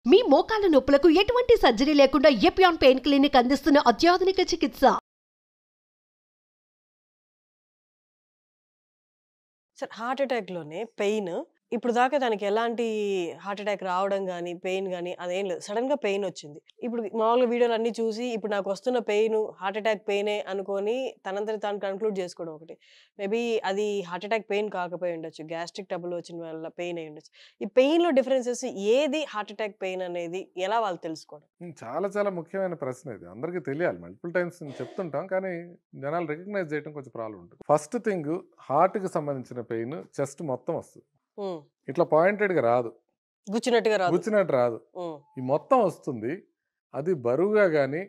మీ మోకాల నొప్పులకు ఎటువంటి సర్జరీ లేకుండా ఎపియాన్ పెయిన్ క్లినిక్ అందిస్తున్న అత్యాధునిక చికిత్స. సార్ హార్ట్ అటాక్‌లోనే పెయిన్ ఇప్పుడు దాకా దానికి ఎలాంటి హార్ట్ అటాక్ రావడం గాని, పెయిన్ గాని అదేం లేదు. సడెన్‌గా పెయిన్ వచ్చింది. ఇప్పుడు మామూలుగా వీడియోలన్నీ చూసి ఇప్పుడు నాకొస్తున్న పెయిన్ హార్ట్ అటాక్ పెయినే అనుకోని తనంతట తాను కన్క్లూడ్ చేసుకోవడం ఒకటి. మేబీ అది హార్ట్ అటాక్ పెయిన్ కాకపోయి ఉండొచ్చు. గ్యాస్ట్రిక్ ట్రబుల్ వచ్చిన వల్ల పెయిన్ అయ్యి ఉండొచ్చు. ఈ పెయిన్‌లో డిఫరెన్సెస్ ఏది హార్ట్ అటాక్ పెయిన్ అనేది ఎలా వాళ్ళు తెలుసుకోవడం? చాలా చాలా ముఖ్యమైన ప్రశ్న ఇది. అందరికీ తెలియాలి. మల్టిపుల్ టైమ్స్ చెప్తుంటాం. కానీ జనాలు రికగ్నైజ్ చేయడం కొంచెం ప్రాబ్లం ఉంటుంది. ఫస్ట్ థింగ్ హార్ట్‌కి సంబంధించిన పెయిన్ చెస్ట్ మొత్తం వస్తుంది. ఇట్లా పాయింటెడ్‌గా రాదు. గుచ్చినట్టుగా రాదు. గుచ్చినట్టు రాదు. ఈ మొత్తం వస్తుంది. అది బరువుగా గానీ,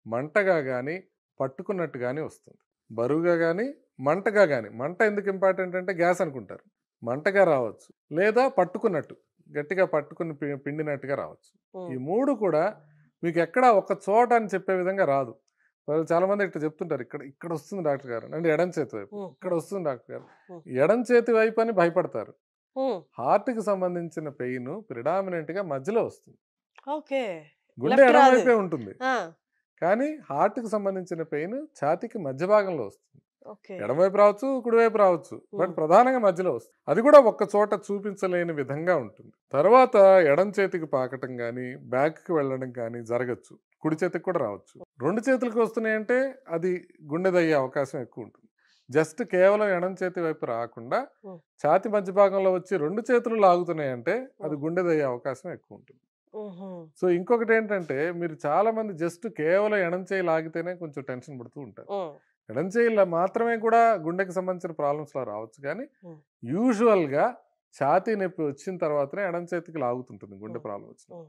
మంటగా గానీ, పట్టుకున్నట్టు గానీ వస్తుంది. బరువుగా గానీ, మంటగా గానీ. మంట ఎందుకు ఇంపార్టెంట్ అంటే గ్యాస్ అనుకుంటారు. మంటగా రావచ్చు. లేదా పట్టుకున్నట్టు. గట్టిగా పట్టుకుని పిండినట్టుగా రావచ్చు. ఈ మూడు కూడా మీకు ఎక్కడ ఒక చోట అని చెప్పే విధంగా రాదు. చాలా మంది ఇట్లా చెప్తుంటారు, ఇక్కడ వస్తుంది డాక్టర్ గారు అంటే ఎడం చేతి వైపు, ఇక్కడ వస్తుంది డాక్టర్ గారు ఎడం చేతి వైపు అని భయపడతారు. హార్ట్కి సంబంధించిన పెయిన్ ప్రిడామినెంట్ గా మధ్యలో వస్తుంది. గుండె ఎడం వైపే ఉంటుంది, కానీ హార్ట్కి సంబంధించిన పెయిన్ ఛాతీకి మధ్య భాగంలో వస్తుంది. ఎడమవైపు రావచ్చు, కుడివైపు రావచ్చు, బట్ ప్రధానంగా మధ్యలో వస్తుంది. అది కూడా ఒక్క చోట చూపించలేని విధంగా ఉంటుంది. తర్వాత ఎడం చేతికి పాకటం కానీ, బ్యాక్కి వెళ్ళడం కానీ జరగచ్చు. కుడి చేతికి కూడా రావచ్చు. రెండు చేతులకు వస్తున్నాయంటే అది గుండెదయ్యే అవకాశం ఎక్కువ ఉంటుంది. జస్ట్ కేవలం ఎడం చేతి వైపు రాకుండా ఛాతి మధ్య భాగంలో వచ్చి రెండు చేతులు లాగుతున్నాయంటే అది గుండెదయ్యే అవకాశం ఎక్కువ ఉంటుంది. సో ఇంకొకటి ఏంటంటే, మీరు చాలా మంది జస్ట్ కేవలం ఎడం చేయి లాగితేనే కొంచెం టెన్షన్ పడుతూ ఉంటారు. ఎడం చేయిలో మాత్రమే కూడా గుండెకి సంబంధించిన ప్రాబ్లమ్స్ లో రావచ్చు, కానీ యూజువల్ గా ఛాతీ నొప్పి వచ్చిన తర్వాతనే ఎడం చేతికి లాగుతుంటుంది గుండె ప్రాబ్లం వచ్చిన.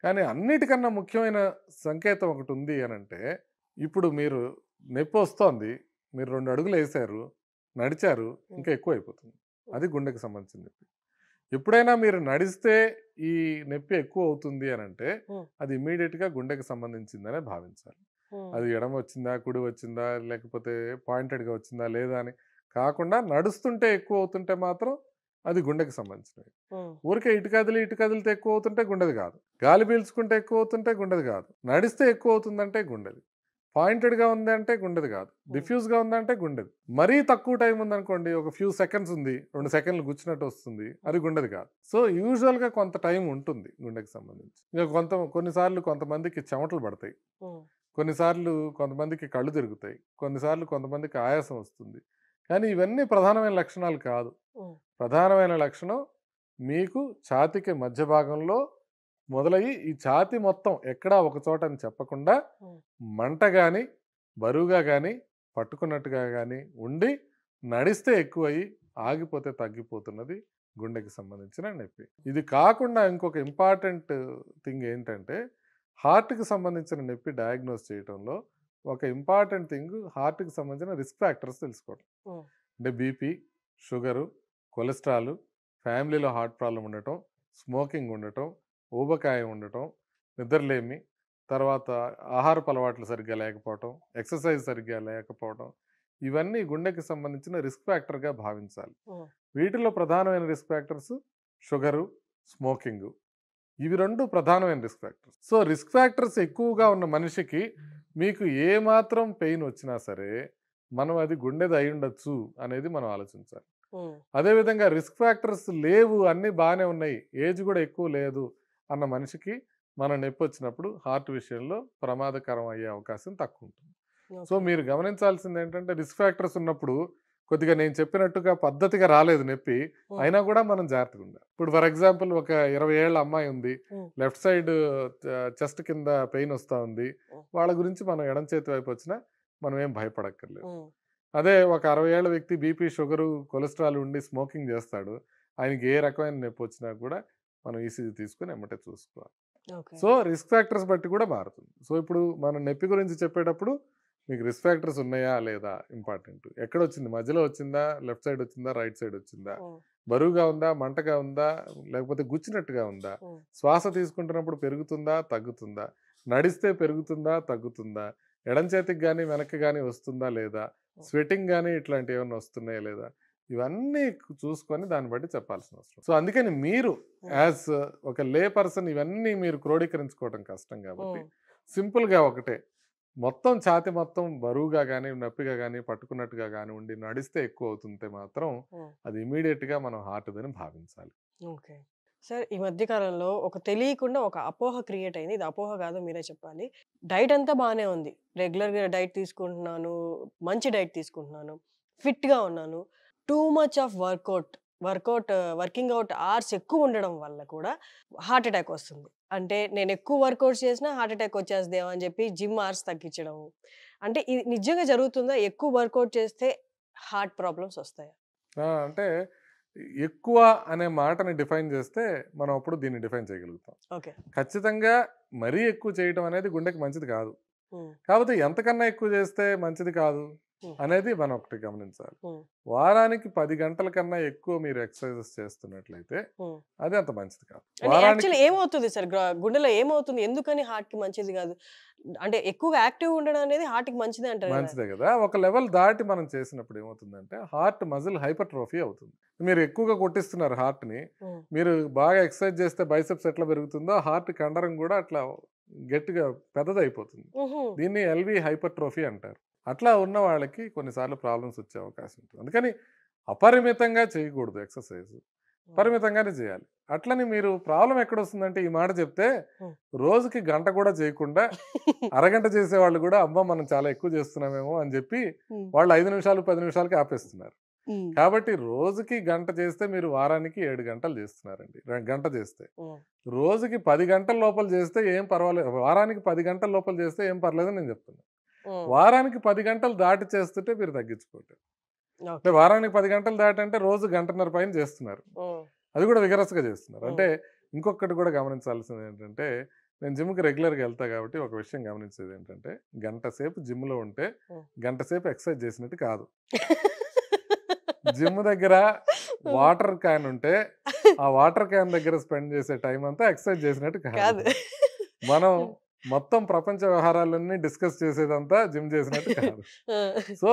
కానీ అన్నిటికన్నా ముఖ్యమైన సంకేతం ఒకటి ఉంది అని అంటే, ఇప్పుడు మీరు నొప్పి వస్తోంది, మీరు 2 అడుగులు వేసారు, నడిచారు, ఇంకా ఎక్కువ అయిపోతుంది. అది గుండెకి సంబంధించిన నొప్పి. ఎప్పుడైనా మీరు నడిస్తే ఈ నొప్పి ఎక్కువ అవుతుంది అని అంటే అది ఇమీడియట్ గా గుండెకి సంబంధించిందనే భావించాలి. అది ఎడమ వచ్చిందా, కుడి వచ్చిందా, లేకపోతే పాయింటెడ్గా వచ్చిందా లేదా అని కాకుండా నడుస్తుంటే ఎక్కువ అవుతుంటే మాత్రం అది గుండెకి సంబంధించినవి. ఊరికే ఇటు కదిలితే ఎక్కువ అవుతుంటే గుండెది కాదు. గాలి పీల్చుకుంటే ఎక్కువ అవుతుంటే గుండెది కాదు. నడిస్తే ఎక్కువ అవుతుందంటే గుండెది. పాయింటెడ్గా ఉంది అంటే గుండెది కాదు. డిఫ్యూజ్గా ఉందంటే గుండెది. మరీ తక్కువ టైం ఉందనుకోండి, ఒక ఫ్యూ సెకండ్స్ ఉంది, 2 సెకండ్లు గుచ్చినట్టు వస్తుంది, అది గుండెది కాదు. సో యూజువల్గా కొంత టైం ఉంటుంది గుండెకి సంబంధించి. ఇక కొన్నిసార్లు కొంతమందికి చెమటలు పడతాయి, కొన్నిసార్లు కొంతమందికి కళ్ళు తిరుగుతాయి, కొన్నిసార్లు కొంతమందికి ఆయాసం వస్తుంది. కానీ ఇవన్నీ ప్రధానమైన లక్షణాలు కాదు. ప్రధానమైన లక్షణం మీకు ఛాతీకి మధ్య భాగంలో మొదలయ్యి ఈ ఛాతీ మొత్తం ఎక్కడా ఒక చోట అని చెప్పకుండా మంట కానీ, బరువుగా కానీ, పట్టుకున్నట్టుగా కానీ ఉండి నడిస్తే ఎక్కువయ్యి ఆగిపోతే తగ్గిపోతున్నది గుండెకి సంబంధించిన నొప్పి. ఇది కాకుండా ఇంకొక ఇంపార్టెంట్ థింగ్ ఏంటంటే, హార్ట్కి సంబంధించిన నొప్పి డయాగ్నోస్ చేయడంలో ఒక ఇంపార్టెంట్ థింగ్ హార్ట్కి సంబంధించిన రిస్క్ ఫ్యాక్టర్స్ తెలుసుకోవడం. అంటే బీపీ, షుగరు, కొలెస్ట్రాల్, ఫ్యామిలీలో హార్ట్ ప్రాబ్లం ఉండటం, స్మోకింగ్ ఉండటం, ఊబకాయం ఉండటం, నిద్రలేమి, తర్వాత ఆహారపు అలవాట్లు సరిగ్గా లేకపోవటం, ఎక్సర్సైజ్ సరిగ్గా లేకపోవడం, ఇవన్నీ గుండెకి సంబంధించిన రిస్క్ ఫ్యాక్టర్గా భావించాలి. వీటిలో ప్రధానమైన రిస్క్ ఫ్యాక్టర్స్ షుగరు, స్మోకింగ్. ఇవి 2 ప్రధానమైన risk factors. So risk factors ఎక్కువగా ఉన్న మనిషికి మీకు ఏమాత్రం పెయిన్ వచ్చినా సరే మనం అది గుండెది అయి ఉండొచ్చు అనేది మనం ఆలోచించాలి. అదేవిధంగా రిస్క్ ఫ్యాక్టర్స్ లేవు, అన్నీ బాగానే ఉన్నాయి, ఏజ్ కూడా ఎక్కువ లేదు అన్న మనిషికి మన నొప్పి వచ్చినప్పుడు హార్ట్ విషయంలో ప్రమాదకరం అయ్యే అవకాశం తక్కువ ఉంటుంది. సో మీరు గమనించాల్సింది ఏంటంటే, రిస్క్ ఫ్యాక్టర్స్ ఉన్నప్పుడు కొద్దిగా నేను చెప్పినట్టుగా పద్ధతిగా రాలేదు నొప్పి, అయినా కూడా మనం జాగ్రత్తగా ఉండాలి. ఇప్పుడు ఫర్ ఎగ్జాంపుల్ ఒక 20 ఏళ్ల అమ్మాయి ఉంది, లెఫ్ట్ సైడ్ చెస్ట్ కింద పెయిన్ వస్తూ ఉంది, వాళ్ళ గురించి మనం ఎడం చేతి వైపు వచ్చినా మనం ఏం భయపడక్కర్లేదు. అదే ఒక 60 ఏళ్ల వ్యక్తి బీపీ, షుగరు, కొలెస్ట్రాల్ ఉండి స్మోకింగ్ చేస్తాడు, ఆయనకి ఏ రకమైన నొప్పి వచ్చినా కూడా మనం ఈసీజీ తీసుకుని ఎమ్మటే చూసుకోవాలి. సో రిస్క్ ఫ్యాక్టర్స్ బట్టి కూడా మారుతుంది. సో ఇప్పుడు మనం నొప్పి గురించి చెప్పేటప్పుడు మీకు రిస్క్ ఫ్యాక్టర్స్ ఉన్నాయా లేదా ఇంపార్టెంట్. ఎక్కడ వచ్చింది, మధ్యలో వచ్చిందా, లెఫ్ట్ సైడ్ వచ్చిందా, రైట్ సైడ్ వచ్చిందా, బరువుగా ఉందా, మంటగా ఉందా, లేకపోతే గుచ్చినట్టుగా ఉందా, శ్వాస తీసుకుంటున్నప్పుడు పెరుగుతుందా తగ్గుతుందా, నడిస్తే పెరుగుతుందా తగ్గుతుందా, ఎడం చేతికి కానీ వెనక్కి కానీ వస్తుందా లేదా, స్వెటింగ్ కానీ ఇట్లాంటివి ఏమైనా వస్తున్నాయా లేదా, ఇవన్నీ చూసుకొని దాన్ని బట్టి చెప్పాల్సిన అవసరం. సో అందుకని మీరు యాజ్ ఒక లే పర్సన్ ఇవన్నీ మీరు క్రోడీకరించుకోవడం కష్టం కాబట్టి సింపుల్గా ఒకటే, మొత్తం ఛాతి మొత్తం బరువుగా కానీ నొప్పిగా కానీ పట్టుకున్నట్టుగా కానీ ఉండి నడిస్తే ఎక్కువ అవుతుంటే మాత్రం అది ఇమీడియట్గా మనం హార్ట్దని భావించాలి. ఓకే సార్, ఈ మధ్య కాలంలో ఒక తెలియకుండా ఒక అపోహ క్రియేట్ అయింది. ఇది అపోహ కాదు, మీరే చెప్పాలి. డైట్ అంతా బాగానే ఉంది, రెగ్యులర్గా డైట్ తీసుకుంటున్నాను, మంచి డైట్ తీసుకుంటున్నాను, ఫిట్గా ఉన్నాను. Too much of working out hours ఎక్కువ ఉండడం వల్ల కూడా హార్ట్ అటాక్ వస్తుంది. అంటే నేను ఎక్కువ వర్కౌట్స్ చేసినా హార్ట్ అటాక్ వచ్చేస్తుందేమో అని చెప్పి జిమ్ అవర్స్ తగ్గించడం. అంటే ఇది నిజంగా జరుగుతుందా? ఎక్కువ వర్కౌట్ చేస్తే హార్ట్ ప్రాబ్లమ్స్ వస్తాయా? అంటే ఎక్కువ అనే మాటని డిఫైన్ చేస్తే మనం అప్పుడు దీన్ని డిఫైన్ చేయగలుగుతాం. ఓకే, ఖచ్చితంగా మరీ ఎక్కువ చేయడం అనేది గుండెకి మంచిది కాదు. కాకపోతే ఎంతకన్నా ఎక్కువ చేస్తే మంచిది కాదు అనేది మనం ఒకటి గమనించాలి. వారానికి 10 గంటల కన్నా ఎక్కువ మీరు ఎక్సర్సైజెస్ చేస్తున్నట్లయితే అది అంత మంచిది కాదు. యాక్చువల్లీ ఏమవుతుంది సార్ గుండెలో ఏమవుతుంది? ఎందుకని హార్ట్ కి మంచిది కాదు? అంటే ఎక్కువగా యాక్టివ్ ఉండడం అనేది హార్ట్ కి మంచిదే అంటారు. మంచిదే కదా. ఒక లెవెల్ దాటి మనం చేసినప్పుడు ఏమవుతుందంటే హార్ట్ మజిల్ హైపర్ట్రోఫీ అవుతుంది. మీరు ఎక్కువగా కొట్టిస్తున్నారు హార్ట్ ని, మీరు బాగా ఎక్సర్సైజ్ చేస్తే బైసెప్స్ ఎట్లా పెరుగుతుందో హార్ట్ కండరం కూడా అట్లా గట్టిగా పెద్దదైపోతుంది. దీన్ని ఎల్వి హైపర్ట్రోఫీ అంటారు. అట్లా ఉన్న వాళ్ళకి కొన్నిసార్లు ప్రాబ్లమ్స్ వచ్చే అవకాశం ఉంటుంది. అందుకని అపరిమితంగా చేయకూడదు ఎక్సర్సైజ్, పరిమితంగానే చేయాలి. అట్లని మీరు ప్రాబ్లం ఎక్కడ వస్తుందంటే ఈ మాట చెప్తే రోజుకి గంట కూడా చేయకుండా అరగంట చేసే వాళ్ళు కూడా అమ్మ మనం చాలా ఎక్కువ చేస్తున్నామేమో అని చెప్పి వాళ్ళు 5 నిమిషాలు 10 నిమిషాలకి ఆపేస్తున్నారు. కాబట్టి రోజుకి గంట చేస్తే మీరు వారానికి 7 గంటలు చేస్తున్నారండి. గంట చేస్తే రోజుకి 10 గంటల లోపల చేస్తే ఏం పర్వాలేదు, వారానికి 10 గంటల లోపల చేస్తే ఏం పర్లేదని నేను చెప్తున్నా. వారానికి 10 గంటలు దాటి చేస్తుంటే మీరు తగ్గించుకోండి. అంటే వారానికి 10 గంటలు దాటి అంటే రోజు గంటన్నర పైన చేస్తున్నారు, అది కూడా విగరస్గా చేస్తున్నారు. అంటే ఇంకొకటి కూడా గమనించాల్సింది ఏంటంటే, నేను జిమ్కి రెగ్యులర్గా వెళ్తా కాబట్టి ఒక విషయం గమనించేది ఏంటంటే, గంట సేపు జిమ్లో ఉంటే గంట సేపు ఎక్సర్సైజ్ చేసినట్టు కాదు. జిమ్ దగ్గర వాటర్ క్యాన్ ఉంటే ఆ వాటర్ క్యాన్ దగ్గర స్పెండ్ చేసే టైం అంతా ఎక్సర్సైజ్ చేసినట్టు కాదు. మనం మొత్తం ప్రపంచ వ్యవహారాలన్నీ డిస్కస్ చేసేదంతా జిమ్ చేసినట్టు కాదు. సో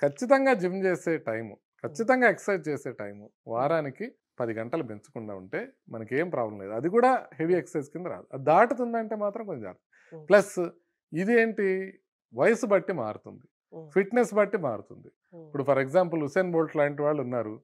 ఖచ్చితంగా జిమ్ చేసే టైము, ఖచ్చితంగా ఎక్సర్సైజ్ చేసే టైము వారానికి 10 గంటలు పెంచకుండా ఉంటే మనకి ఏం ప్రాబ్లం లేదు. అది కూడా హెవీ ఎక్సర్సైజ్ కింద రాదు. అది దాటుతుందంటే మాత్రం కొంచెం. ప్లస్ ఇదేంటి, వయసు బట్టి మారుతుంది, ఫిట్నెస్ బట్టి మారుతుంది. ఇప్పుడు ఫర్ ఎగ్జాంపుల్ హుసేన్ బోల్ట్ లాంటి వాళ్ళు ఉన్నారు,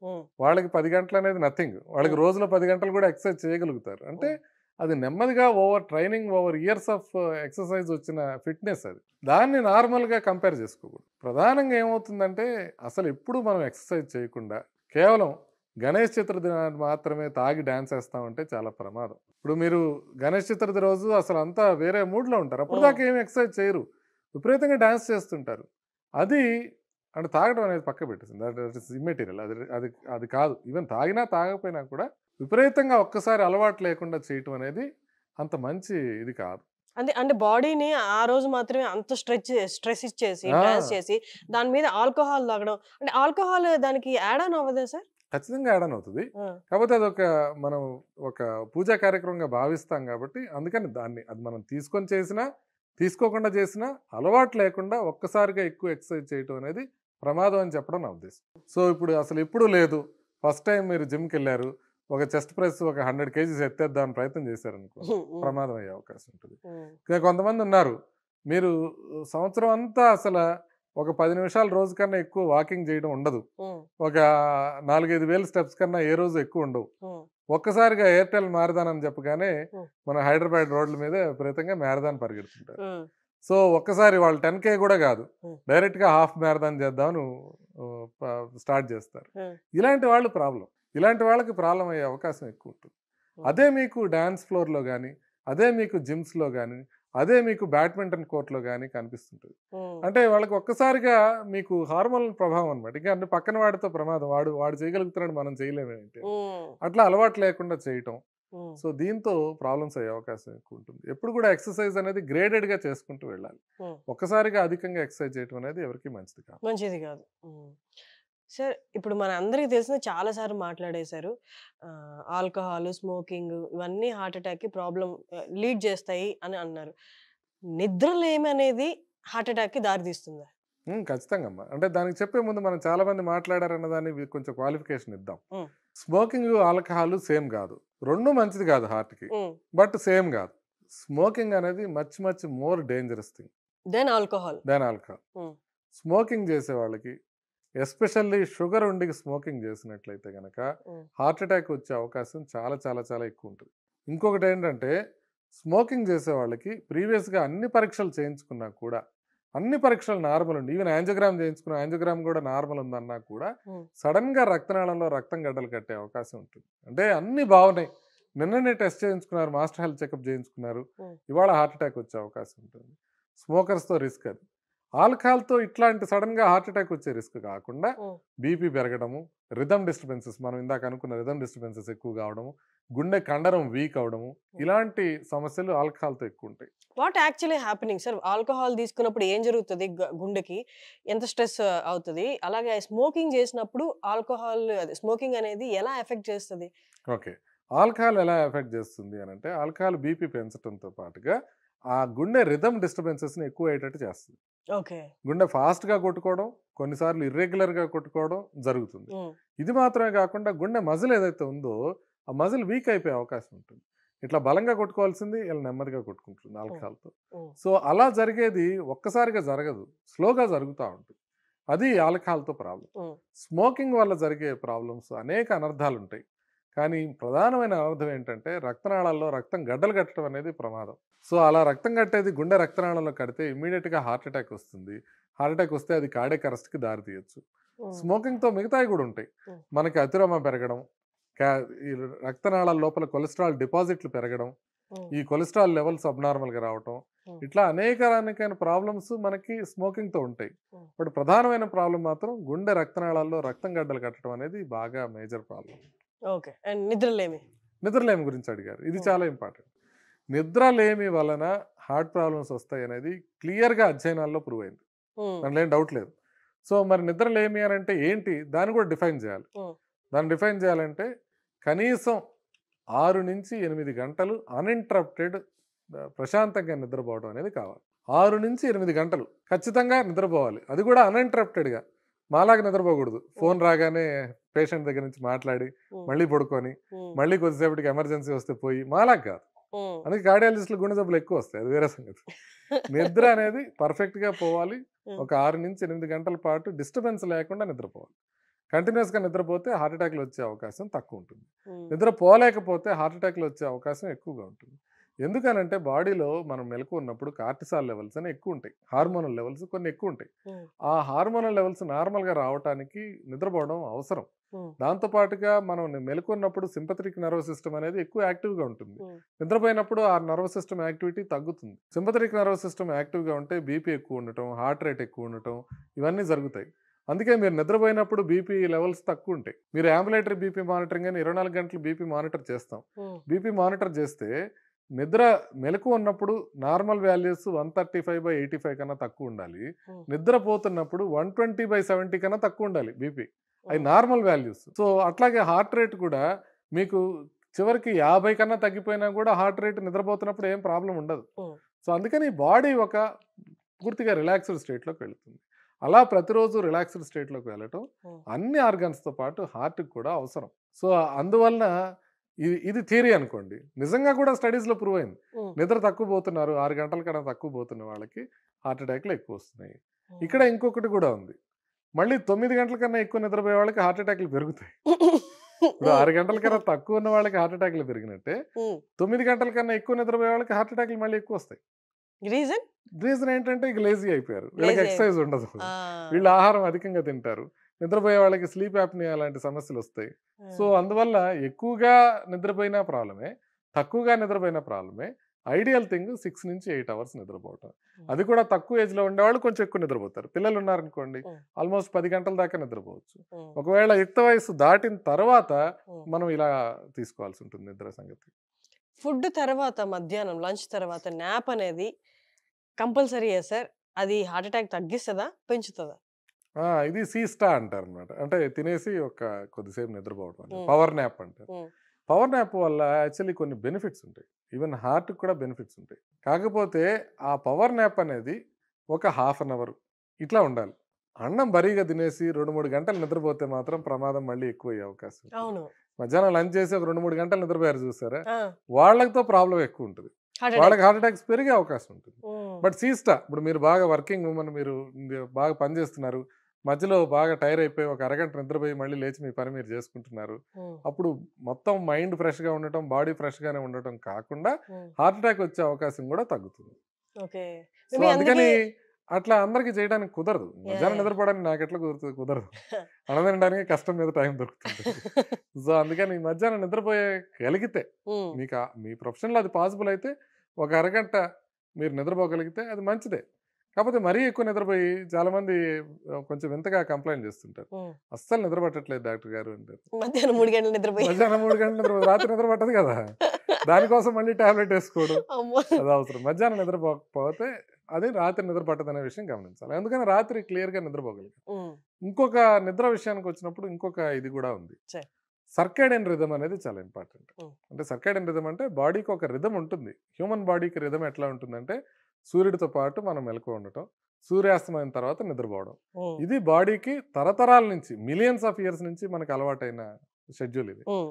వాళ్ళకి 10 గంటలు అనేది నథింగ్, వాళ్ళకి రోజులో 10 గంటలు కూడా ఎక్సర్సైజ్ చేయగలుగుతారు. అంటే అది నెమ్మదిగా over training, over years of exercise వచ్చిన ఫిట్నెస్. అది దాన్ని నార్మల్గా కంపేర్ చేసుకోకూడదు. ప్రధానంగా ఏమవుతుందంటే అసలు ఎప్పుడు మనం ఎక్సర్సైజ్ చేయకుండా కేవలం గణేష్ చతుర్థి మాత్రమే తాగి డ్యాన్స్ వేస్తామంటే చాలా ప్రమాదం. ఇప్పుడు మీరు గణేష్ చతుర్థి రోజు అసలు అంతా వేరే మూడ్లో ఉంటారు, అప్పుడు దాకా ఏమి ఎక్సర్సైజ్ చేయరు, విపరీతంగా డ్యాన్స్ చేస్తుంటారు. అది అంటే తాగడం అనేది పక్క పెట్టేసింది, దట్ ఇస్ ఇమ్మెటీరియల్. అది అది కాదు. ఈవెన్ తాగినా తాగకపోయినా కూడా విపరీతంగా ఒక్కసారి అలవాటు లేకుండా చేయటం అనేది అంత మంచి ఇది కాదు. అంటే బాడీని ఆ రోజు మాత్రమే అంత స్ట్రెస్ ఇచ్చేసి డాన్స్ చేసి దాని మీద ఆల్కహాల్ తాగడం, అంటే ఆల్కహాల్ దానికి యాడ్ ఆన్ అవ్వదా సార్? ఖచ్చితంగా యాడ్ ఆన్ అవుతుంది. కాకపోతే అది మనం ఒక పూజా కార్యక్రమంగా భావిస్తాం కాబట్టి అందుకని దాన్ని అది మనం తీసుకొని చేసినా తీసుకోకుండా చేసినా అలవాటు లేకుండా ఒక్కసారిగా ఎక్కువ ఎక్సర్సైజ్ చేయటం అనేది ప్రమాదం అని చెప్పడం నా ఉద్దేశం. సో ఇప్పుడు అసలు ఎప్పుడూ లేదు, ఫస్ట్ టైం మీరు జిమ్కి వెళ్ళారు, ఒక చెస్ట్ ప్రెస్ ఒక 100 kgs ఎత్తేద్దామని ప్రయత్నం చేశారనుకో, ప్రమాదం అయ్యే అవకాశం ఉంటుంది. కొంతమంది ఉన్నారు, మీరు సంవత్సరం అంతా అసలు ఒక 10 నిమిషాలు రోజు కన్నా ఎక్కువ వాకింగ్ చేయడం ఉండదు, ఒక 4-5 వేల స్టెప్స్ కన్నా ఏ రోజు ఎక్కువ ఉండవు. ఒక్కసారిగా ఎయిర్టెల్ మ్యారథాన్ అని చెప్పగానే మన హైదరాబాద్ రోడ్ల మీద విపరీతంగా మ్యారథాన్ పరిగెడుతుంటారు. సో ఒక్కసారి వాళ్ళు 10K కూడా కాదు, డైరెక్ట్గా హాఫ్ మ్యారథాన్ చేద్దామని స్టార్ట్ చేస్తారు. ఇలాంటి వాళ్ళు ప్రాబ్లం, ఇలాంటి వాళ్ళకి ప్రాబ్లం అయ్యే అవకాశం ఎక్కువ ఉంటుంది. అదే మీకు డ్యాన్స్ ఫ్లోర్లో కానీ, అదే మీకు జిమ్స్లో కానీ, అదే మీకు బ్యాడ్మింటన్ కోర్ట్లో కానీ కనిపిస్తుంటుంది. అంటే వాళ్ళకి ఒక్కసారిగా మీకు హార్మోన్ ప్రభావం అనమాట. ఇంకా అన్ని పక్కన వాడితో ప్రమాదం, వాడు చేయగలుగుతున్నాడు మనం చేయలేమేంటి, అట్లా అలవాటు లేకుండా చేయటం. సో దీంతో ప్రాబ్లమ్స్ అయ్యే అవకాశం ఎక్కువ ఉంటుంది. ఎప్పుడు కూడా ఎక్సర్సైజ్ అనేది గ్రేడెడ్గా చేసుకుంటూ వెళ్ళాలి. ఒక్కసారిగా అధికంగా ఎక్సర్సైజ్ చేయటం అనేది ఎవరికి మంచిది కాదు. సార్ ఇప్పుడు మన అందరికీ తెలిసిన చాలాసార్లు మాట్లాడేశారు, ఆల్కహాల్, స్మోకింగ్ ఇవన్నీ హార్ట్ అటాక్కి ప్రాబ్లం లీడ్ చేస్తాయి అని అన్నారు. నిద్రలేమి అనేది హార్ట్ అటాక్కి దారితీస్తుందా? ఖచ్చితంగా అమ్మా. అంటే దానికి చెప్పే ముందు మనం చాలా మంది మాట్లాడారన్న దాన్ని కొంచెం క్వాలిఫికేషన్ ఇద్దాం. ఉమ్, స్మోకింగ్ ఆల్కహాల్ సేమ్ కాదు, రెండు మంచిది కాదు హార్ట్కి, ఉమ్. బట్ సేమ్ కాదు. స్మోకింగ్ అనేది much much more dangerous thing than alcohol. దాని ఆల్కహాల్. స్మోకింగ్ చేసే వాళ్ళకి ఎస్పెషల్లీ షుగర్ ఉండి స్మోకింగ్ చేసినట్లయితే కనుక హార్ట్ అటాక్ వచ్చే అవకాశం చాలా చాలా చాలా ఎక్కువ ఉంటుంది. ఇంకొకటి ఏంటంటే స్మోకింగ్ చేసే వాళ్ళకి ప్రీవియస్గా అన్ని పరీక్షలు చేయించుకున్నా కూడా అన్ని పరీక్షలు నార్మల్ ఉంది, ఈవెన్ యాంజియోగ్రామ్ చేయించుకున్న యాంజియోగ్రామ్ కూడా నార్మల్ ఉందన్నా కూడా సడన్గా రక్తనాళంలో రక్తం గడ్డలు కట్టే అవకాశం ఉంటుంది. అంటే అన్ని బాగున్నాయి, నిన్ననే టెస్ట్ చేయించుకున్నారు, మాస్టర్ హెల్త్ చెకప్ చేయించుకున్నారు, ఇవాళ హార్ట్ అటాక్ వచ్చే అవకాశం ఉంటుంది. స్మోకర్స్తో రిస్క్ అది. ఆల్కహాల్తో ఇట్లాంటి సడన్గా హార్ట్ అటాక్ వచ్చే రిస్క్ కాకుండా బీపీ పెరగడము, రిథమ్ డిస్టర్బెన్సెస్, మనం ఇందాక అనుకున్న రిథమ్ డిస్టర్బెన్సెస్ ఎక్కువ కావడము, గుండె కండరం వీక్ అవడము, ఇలాంటి సమస్యలు ఆల్కహాల్తో ఎక్కువ ఉంటాయి. What actually happening sir? Alcohol తీసుకున్నప్పుడు ఏం జరుగుతుంది గుండెకి, ఎంత స్ట్రెస్ అవుతుంది? అలాగే స్మోకింగ్ చేసినప్పుడు ఆల్కహాల్ స్మోకింగ్ అనేది ఎలా ఎఫెక్ట్ చేస్తుంది? ఓకే, ఆల్కహాల్ ఎలా ఎఫెక్ట్ చేస్తుంది అని అంటే ఆల్కహాల్ బీపీ పెంచడంతో పాటుగా ఆ గుండె రిథమ్ డిస్టర్బెన్సెస్ని ఎక్కువ అయ్యేటట్టు చేస్తుంది. ఓకే. గుండె ఫాస్ట్గా కొట్టుకోవడం, కొన్నిసార్లు ఇర్రెగ్యులర్గా కొట్టుకోవడం జరుగుతుంది. ఇది మాత్రమే కాకుండా గుండె మజిల్ ఏదైతే ఉందో ఆ మజిల్ వీక్ అయిపోయే అవకాశం ఉంటుంది. ఇట్లా బలంగా కొట్టుకోవాల్సింది ఇలా నెమ్మదిగా కొట్టుకుంటుంది ఆల్కహాల్తో. సో అలా జరిగేది ఒక్కసారిగా జరగదు, స్లోగా జరుగుతూ ఉంటుంది. అది ఆల్కహాల్తో ప్రాబ్లం. స్మోకింగ్ వల్ల జరిగే ప్రాబ్లమ్స్ అనేక అనర్థాలు ఉంటాయి, కానీ ప్రధానమైన అనర్థం ఏంటంటే రక్తనాళాల్లో రక్తం గడ్డలు కట్టడం అనేది ప్రమాదం. సో అలా రక్తం కట్టేది గుండె రక్తనాళంలో కడితే ఇమ్మీడియట్గా హార్ట్ అటాక్ వస్తుంది. హార్ట్ అటాక్ వస్తే అది కార్డియాక్ అరెస్ట్కి దారి తీయచ్చు. స్మోకింగ్తో మిగతాయి కూడా ఉంటాయి, మనకి అతిరోమ పెరగడం, ఈ రక్తనాళాల లోపల కొలెస్ట్రాల్ డిపాజిట్లు పెరగడం, ఈ కొలెస్ట్రాల్ లెవెల్స్ అబ్నార్మల్గా రావటం, ఇట్లా అనేక ప్రాబ్లమ్స్ మనకి స్మోకింగ్తో ఉంటాయి. బట్ ప్రధానమైన ప్రాబ్లం మాత్రం గుండె రక్తనాళాల్లో రక్తం గడ్డలు కట్టడం అనేది బాగా మేజర్ ప్రాబ్లం. ఓకే. అండ్ నిద్రలేమి గురించి అడిగారు, ఇది చాలా ఇంపార్టెంట్. నిద్రలేమి వలన హార్ట్ ప్రాబ్లమ్స్ వస్తాయి అనేది క్లియర్గా అధ్యయనాల్లో ప్రూవ్ అయింది, దాంట్లో ఏం డౌట్ లేదు. సో మరి నిద్రలేమి అని అంటే ఏంటి, దాన్ని కూడా డిఫైన్ చేయాలి. దాన్ని డిఫైన్ చేయాలంటే కనీసం 6 నుంచి 8 గంటలు అన్ఇంటరప్టెడ్ ప్రశాంతంగా నిద్రపోవడం అనేది కావాలి. 6 నుంచి 8 గంటలు ఖచ్చితంగా నిద్రపోవాలి, అది కూడా అన్ఇంటరప్టెడ్గా. మాలాగా నిద్రపోకూడదు, ఫోన్ రాగానే పేషెంట్ దగ్గర నుంచి మాట్లాడి మళ్ళీ పడుకొని మళ్ళీ కొద్దిసేపటికి ఎమర్జెన్సీ వస్తే పోయి, మాలాగా కాదు. అందుకే కార్డియాలజిస్టులు గుండె జబ్బులు ఎక్కువ వస్తాయి, అది వేరే సంగతి. నిద్ర అనేది పర్ఫెక్ట్గా పోవాలి. ఒక 6 నుంచి 8 గంటల పాటు డిస్టర్బెన్స్ లేకుండా నిద్రపోవాలి. కంటిన్యూస్గా నిద్రపోతే హార్ట్ అటాక్లు వచ్చే అవకాశం తక్కువ ఉంటుంది. నిద్రపోలేకపోతే హార్ట్ అటాక్లు వచ్చే అవకాశం ఎక్కువగా ఉంటుంది. ఎందుకనంటే బాడీలో మనం మెలకు ఉన్నప్పుడు కార్టిసాల్ లెవెల్స్ అని ఎక్కువ ఉంటాయి, హార్మోనల్ లెవెల్స్ కొన్ని ఎక్కువ ఉంటాయి. ఆ హార్మోనల్ లెవెల్స్ నార్మల్గా రావడానికి నిద్రపోవడం అవసరం. దాంతోపాటుగా మనం మెలుకున్నప్పుడు సింపథెటిక్ నర్వస్ సిస్టమ్ అనేది ఎక్కువ యాక్టివ్గా ఉంటుంది. నిద్రపోయినప్పుడు ఆ నర్వస్ సిస్టమ్ యాక్టివిటీ తగ్గుతుంది. సింపథెటిక్ నర్వస్ సిస్టమ్ యాక్టివ్గా ఉంటే బీపీ ఎక్కువ ఉండటం, హార్ట్ రేట్ ఎక్కువ ఉండటం, ఇవన్నీ జరుగుతాయి. అందుకే మీరు నిద్రపోయినప్పుడు బీపీ లెవెల్స్ తక్కువ ఉంటాయి. మీరు అంబులేటరీ బీపీ మానిటరింగ్ అని 24 గంటలు బీపీ మానిటర్ చేస్తాం. బీపీ మానిటర్ చేస్తే నిద్ర మెలకు ఉన్నప్పుడు నార్మల్ వాల్యూస్ 135/85 కన్నా తక్కువ ఉండాలి, నిద్రపోతున్నప్పుడు 120/70 కన్నా తక్కువ ఉండాలి బీపీ, అవి నార్మల్ వాల్యూస్. సో అట్లాగే హార్ట్ రేట్ కూడా మీకు చివరికి 50 కన్నా తగ్గిపోయినా కూడా హార్ట్ రేట్ నిద్రపోతున్నప్పుడు ఏం ప్రాబ్లం ఉండదు. సో అందుకని బాడీ ఒక పూర్తిగా రిలాక్స్డ్ స్టేట్లోకి వెళుతుంది. అలా ప్రతిరోజు రిలాక్స్డ్ స్టేట్లోకి వెళ్ళటం అన్ని ఆర్గన్స్తో పాటు హార్ట్కి కూడా అవసరం. సో అందువలన ఇది థియరీ అనుకోండి, నిజంగా కూడా స్టడీస్లో ప్రూవ్ అయింది. నిద్ర తక్కువ పోతున్నారు, 6 గంటల కన్నా తక్కువ పోతున్న వాళ్ళకి హార్ట్ అటాక్లు ఎక్కువ వస్తున్నాయి. ఇక్కడ ఇంకొకటి కూడా ఉంది, మళ్ళీ 9 గంటల కన్నా ఎక్కువ నిద్రపోయే వాళ్ళకి హార్ట్ అటాక్లు పెరుగుతాయి. ఇప్పుడు 6 గంటల కన్నా తక్కువ ఉన్న వాళ్ళకి హార్ట్ అటాక్లు పెరిగినట్టే 9 గంటల కన్నా ఎక్కువ నిద్రపోయే వాళ్ళకి హార్ట్ అటాక్లు మళ్ళీ ఎక్కువ వస్తాయి. రీజన్ ఏంటంటే ఇక లేజీ అయిపోయారు, వీళ్ళకి ఎక్సర్సైజ్ ఉండదు, వీళ్ళు ఆహారం అధికంగా తింటారు, నిద్రపోయే వాళ్ళకి స్లీప్ యాప్నియా అలాంటి సమస్యలు వస్తాయి. సో అందువల్ల ఎక్కువగా నిద్రపోయినా ప్రాబ్లమే, తక్కువగా నిద్రపోయినా ప్రాబ్లమే. ఐడియల్ థింగ్ 6 నుంచి 8 అవర్స్ నిద్రపోవటం. అది కూడా తక్కువ ఏజ్లో ఉండేవాళ్ళు కొంచెం ఎక్కువ నిద్రపోతారు. పిల్లలు ఉన్నారనుకోండి ఆల్మోస్ట్ 10 గంటల దాకా నిద్రపోవచ్చు. ఒకవేళ యుక్త వయసు దాటిన తర్వాత మనం ఇలా తీసుకోవాల్సి ఉంటుంది నిద్ర సంగతి. ఫుడ్ తర్వాత మధ్యాహ్నం లంచ్ తర్వాత నాప్ అనేది కంపల్సరీయా సార్? అది హార్ట్ అటాక్ తగ్గిస్తుందా పెంచుతుందా? ఇది సీస్టా అంటారు అనమాట, అంటే తినేసి ఒక కొద్దిసేపు నిద్రపోవడం, పవర్ న్యాప్ అంటారు. పవర్ న్యాప్ వల్ల యాక్చువల్లీ కొన్ని బెనిఫిట్స్ ఉంటాయి, ఈవెన్ హార్ట్కి కూడా బెనిఫిట్స్ ఉంటాయి. కాకపోతే ఆ పవర్ న్యాప్ అనేది ఒక 1/2 అవర్ ఇట్లా ఉండాలి. అన్నం బరీగా తినేసి 2-3 గంటలు నిద్రపోతే మాత్రం ప్రమాదం మళ్ళీ ఎక్కువయ్యే అవకాశం ఉంటుంది. అవును. మధ్యాహ్నం లంచ్ చేసి ఒక 2-3 గంటలు నిద్రపోయారు చూసారా, ఆ, వాళ్ళతో ప్రాబ్లం ఎక్కువ ఉంటుంది, heart attack. వాళ్ళకి హార్ట్ అటాక్స్ పెరిగే అవకాశం ఉంటుంది. ఉమ్, బట్ సీస్టా ఇప్పుడు మీరు బాగా వర్కింగ్ ఉమెన్, మీరు బాగా పని చేస్తున్నారు, మధ్యలో బాగా టైర్ అయిపోయి ఒక అరగంట నిద్రపోయి మళ్ళీ లేచి మీ పని మీరు చేసుకుంటున్నారు, ఉమ్, అప్పుడు మొత్తం మైండ్ ఫ్రెష్గా ఉండటం, బాడీ ఫ్రెష్గానే ఉండటం కాకుండా ఉమ్. హార్ట్ అటాక్ వచ్చే అవకాశం కూడా తగ్గుతుంది. ఓకే. సో Maybe అందుకని అందుకే అట్లా అందరికీ చేయడానికి కుదరదు. మధ్యాహ్నం yeah. నిద్రపోవడానికి నాకు ఎట్లా కుదురుతుంది, కుదరదు. అన్నం తినడానికి కష్టం మీద టైం దొరుకుతుంది. సో అందుకని మధ్యాహ్నం నిద్రపోయగలిగితే ఉమ్, మీకు మీ ప్రొఫెషన్లో అది పాసిబుల్ అయితే ఒక అరగంట మీరు నిద్రపోగలిగితే అది మంచిదే. కాకపోతే మరీ ఎక్కువ నిద్రపోయి చాలామంది కొంచెం వింతగా కంప్లైంట్ చేస్తుంటారు, ఉమ్. అస్సలు నిద్ర పట్టట్లేదు డాక్టర్ గారు అంటారు. మధ్యాహ్నం 3 గంటలు నిద్రపోయి మధ్యాహ్నం 3 గంటలు నిద్ర, రాత్రి నిద్ర పట్టదు కదా, దానికోసం మళ్ళీ టాబ్లెట్ వేసుకోవడం అమ్మో. అది అవసరం. మధ్యాహ్నం నిద్రపోకపోతే అది రాత్రి నిద్ర పట్టదనే విషయం గమనించాలి. అందుకని రాత్రి క్లియర్గా నిద్రపోగలిగాం. ఉమ్, ఇంకొక నిద్ర విషయానికి వచ్చినప్పుడు ఇంకొక ఇది కూడా ఉంది, సరే. సర్కాడియన్ రిథమ్ అనేది చాలా ఇంపార్టెంట్. ఉమ్. అంటే సర్కాడియన్ రిథమ్ అంటే బాడీకి ఒక రిథమ్ ఉంటుంది. హ్యూమన్ బాడీకి రిథమ్ ఎట్లా ఉంటుందంటే సూర్యుడితో పాటు మనం మెలకువ ఉండటం, సూర్యాస్తమైన తర్వాత నిద్రపోవడం. ఉమ్, ఇది బాడీకి తరతరాల నుంచి, మిలియన్స్ ఆఫ్ ఇయర్స్ నుంచి మనకు అలవాటైన షెడ్యూల్ ఇది. ఉమ్,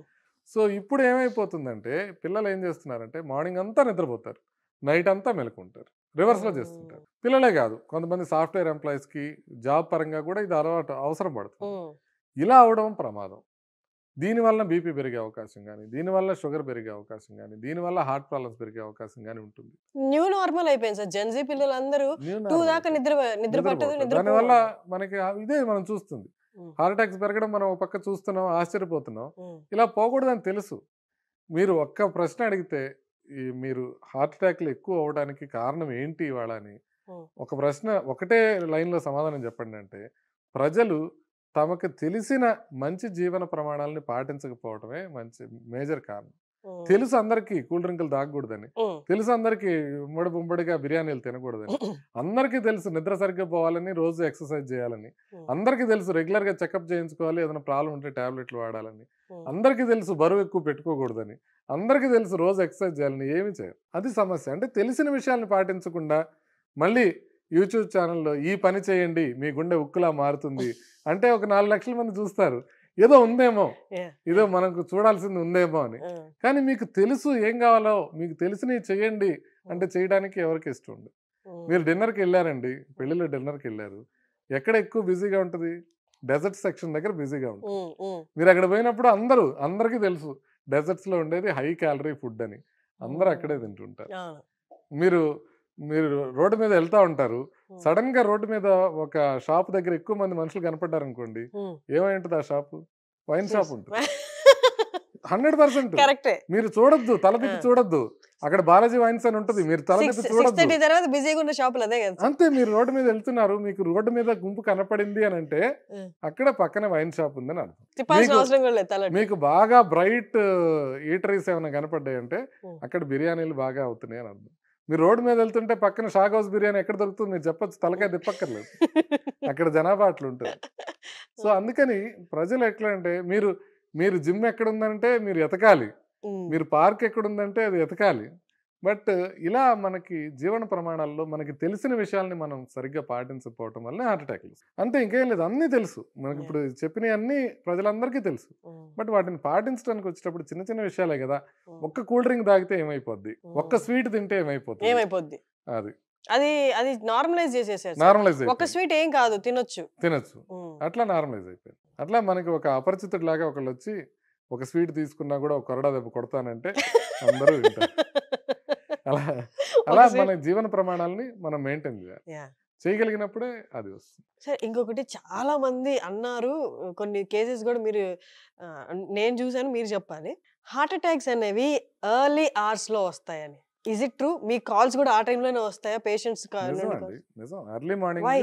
సో ఇప్పుడు ఏమైపోతుందంటే పిల్లలు ఏం చేస్తున్నారంటే మార్నింగ్ అంతా నిద్రపోతారు, నైట్ అంతా మెలకుంటారు, రివర్స్లో చేస్తుంటారు. పిల్లలే కాదు, కొంతమంది సాఫ్ట్వేర్ ఎంప్లాయీస్కి జాబ్ పరంగా కూడా ఇది అలవాటు అవసరం పడుతుంది. ఉమ్, ఇలా అవడం ప్రమాదం. దీనివల్ల బీపీ పెరిగే అవకాశం కానీ, దీనివల్ల షుగర్ పెరిగే అవకాశం కానీ, దీనివల్ల హార్ట్ ప్రాబ్లమ్స్ పెరిగే అవకాశం కానీ ఉంటుంది. న్యూ నార్మల్ అయిపోయింది సార్. జెన్జీ పిల్లలందరూ 2 దాకా నిద్ర పట్టదు, దానివల్ల నిద్రపోవడం. మనకి ఇదే మనం చూస్తుంది, ఉమ్, హార్ట్ అటాక్స్ పెరగడం మనం ఒక పక్క చూస్తున్నాం, ఆశ్చర్యపోతున్నాం. ఉమ్, ఇలా పోకూడదని తెలుసు. మీరు ఒక్క ప్రశ్న అడిగితే మీరు హార్ట్ అటాక్లు ఎక్కువ అవడానికి కారణం ఏంటి ఇవాళ అని ఉమ్, ఒక ప్రశ్న ఒకటే లైన్లో సమాధానం చెప్పండి అంటే, ప్రజలు తమకు తెలిసిన మంచి జీవన ప్రమాణాలని పాటించకపోవడమే మంచి మేజర్ కారణం. ఉమ్, తెలుసు అందరికీ కూల్ డ్రింకులు తాగకూడదని, ఉమ్, తెలుసు అందరికీ ఉమ్మడిగా బిర్యానీలు తినకూడదని, అందరికీ తెలుసు నిద్ర సరిగ్గా పోవాలని, రోజు ఎక్సర్సైజ్ చేయాలని, ఉమ్, అందరికీ తెలుసు రెగ్యులర్గా చెకప్ చేయించుకోవాలి, ఏదైనా ప్రాబ్లం ఉంటే టాబ్లెట్లు వాడాలని, ఉమ్, అందరికీ తెలుసు బరువు ఎక్కువ పెట్టుకోకూడదని, అందరికీ తెలుసు రోజు ఎక్సర్సైజ్ చేయాలని, ఏమి చేయరు. అది సమస్య. అంటే తెలిసిన విషయాల్ని పాటించకుండా మళ్ళీ యూట్యూబ్ ఛానల్లో ఈ పని చేయండి మీ గుండె ఉక్కులా మారుతుంది అంటే ఒక 4 లక్షల మంది చూస్తారు, ఏదో ఉందేమో, yeah, ఏదో మనకు చూడాల్సింది ఉందేమో అని. ఉమ్, కానీ మీకు తెలుసు ఏం కావాలో, మీకు తెలిసినవి చేయండి అంటే చేయడానికి ఎవరికి ఇష్టం ఉండదు. ఉమ్, మీరు డిన్నర్కి వెళ్ళారండి, పెళ్ళిలో డిన్నర్కి వెళ్ళారు, ఎక్కడ ఎక్కువ బిజీగా ఉంటుంది, డెజర్ట్ సెక్షన్ దగ్గర బిజీగా ఉంటుంది. ఉమ్, ఉమ్, మీరు అక్కడ పోయినప్పుడు అందరికీ తెలుసు డెజర్ట్స్లో ఉండేది హై క్యాలరీ ఫుడ్ అని, అందరూ అక్కడే తింటుంటారు. అవును. మీరు రోడ్డు మీద వెళ్తా ఉంటారు, సడన్ గా రోడ్డు మీద ఒక షాప్ దగ్గర ఎక్కువ మంది మనుషులు కనపడ్డారు అనుకోండి, ఉమ్, ఏమై ఉంటుంది ఆ షాపు? వైన్ షాప్ ఉంటుంది. 100% కరెక్టే. మీరు చూడొద్దు, తలపెట్టి చూడొద్దు, అక్కడ బాలాజీ వైన్స్ అని ఉంటుంది, మీరు తలపెట్టి చూడొద్దు. 6:30 తర్వాత బిజీగా ఉన్న షాపులు అదే కదా. అంతే. మీరు రోడ్డు మీద వెళ్తున్నారు, మీకు రోడ్డు మీద గుంపు కనపడింది అని అంటే ఉమ్, అక్కడ పక్కనే వైన్ షాప్ ఉందని అర్థం. తిప్పాల్సిన మీకు- అవసరం కూడా లేదు తల. మీకు బాగా బ్రైట్ ఈటరీస్ ఏమైనా కనపడ్డాయి అంటే ఉమ్. అక్కడ బిర్యానీలు బాగా అవుతున్నాయి అని అర్థం. మీరు రోడ్డు మీద వెళ్తుంటే పక్కన షాక్ హౌస్ బిర్యానీ ఎక్కడ దొరుకుతుంది మీరు చెప్పొచ్చు, తలకాయ తిప్పక్కర్లేదు, అక్కడ జనాభా అట్లా ఉంటుంది. సో అందుకని ప్రజలు ఎట్లా అంటే మీరు జిమ్ ఎక్కడ ఉందంటే మీరు ఎతకాలి, ఉమ్, మీరు పార్క్ ఎక్కడ ఉందంటే అది ఎతకాలి. బట్ ఇలా మనకి జీవన ప్రమాణాల్లో మనకి తెలిసిన విషయాల్ని మనం సరిగ్గా పాటించకపోవటం వల్ల హార్ట్ అటాక్లు. అంతే, ఇంకేం లేదు, అన్నీ తెలుసు మనకి. ఇప్పుడు చెప్పినవి అన్నీ ప్రజలందరికీ తెలుసు, ఉమ్, బట్ వాటిని పాటించడానికి వచ్చేటప్పుడు చిన్న చిన్న విషయాలే కదా. ఉమ్, ఒక్క కూల్ డ్రింక్ తాగితే ఏమైపోద్ది, ఒక్క స్వీట్ తింటే ఏమైపోద్ది, ఏమైపోద్ది. అది అది అది నార్మలైజ్ చేసేసారు సార్. నార్మలైజ్ ఒక స్వీట్ ఏం కాదు, తినొచ్చు. తినచ్చు, ఉమ్, అట్లా నార్మలైజ్ అయిపోయింది. అట్లా మనకి ఒక అపరిచితుడు లాగా ఒకళ్ళు వచ్చి ఒక స్వీట్ తీసుకున్నా కూడా ఒక కొరడా దెబ్బ కొడతానంటే అందరూ వింటారు. అలా అలా ఒక మన జీవన ప్రమాణాలని మనం మెయింటైన్ చేయాలి, Yeah. చేయగలిగినప్పుడే అది వస్తుంది. సరే, ఇంకొకటి చాలా మంది అన్నారు, కొన్ని కేసెస్ కూడా మీరు నేను చూసాను, మీరు చెప్పాలి. హార్ట్ అటాక్స్ అనేవి ఎర్లీ అవర్స్ లో వస్తాయని. Is it true? Me calls కూడా ఆ టైంలోనే వస్తాయా పేషెంట్స్? నిజం అండి, నిజం. Early morning Why?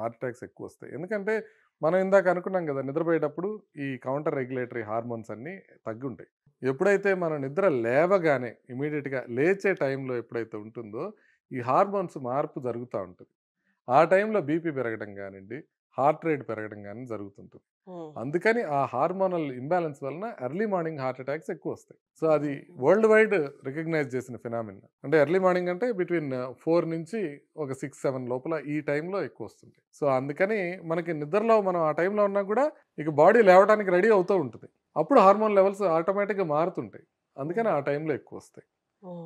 Heart attacks ఎక్కువ వస్తాయి. ఎందుకంటే మనం ఇందాక అనుకున్నాం కదా, నిద్రపోయేటప్పుడు ఈ కౌంటర్ రెగ్యులేటరీ హార్మోన్స్ అన్నీ తగ్గి ఉంటాయి. ఎప్పుడైతే మనం నిద్ర లేవగానే ఇమీడియట్గా లేచే టైంలో ఎప్పుడైతే ఉంటుందో ఈ హార్మోన్స్ మార్పు జరుగుతూ ఉంటుంది. ఆ టైంలో బీపీ పెరగడం కానివ్వండి, హార్ట్ రేట్ పెరగడం కానీ జరుగుతుంటుంది. అందుకని ఆ హార్మోనల్ ఇంబ్యాలెన్స్ వలన ఎర్లీ మార్నింగ్ హార్ట్ అటాక్స్ ఎక్కువ వస్తాయి. సో అది వరల్డ్ వైడ్ రికగ్నైజ్ చేసిన ఫినామినా. అంటే ఎర్లీ మార్నింగ్ అంటే బిట్వీన్ 4 నుంచి ఒక 6-7 లోపల ఈ టైంలో ఎక్కువ వస్తుంది. సో అందుకని మనకి నిద్రలో మనం ఆ టైంలో ఉన్నా కూడా ఇక బాడీ లేవడానికి రెడీ అవుతూ ఉంటుంది. అప్పుడు హార్మోన్ లెవెల్స్ ఆటోమేటిక్గా మారుతుంటాయి. అందుకని ఆ టైంలో ఎక్కువ వస్తాయి.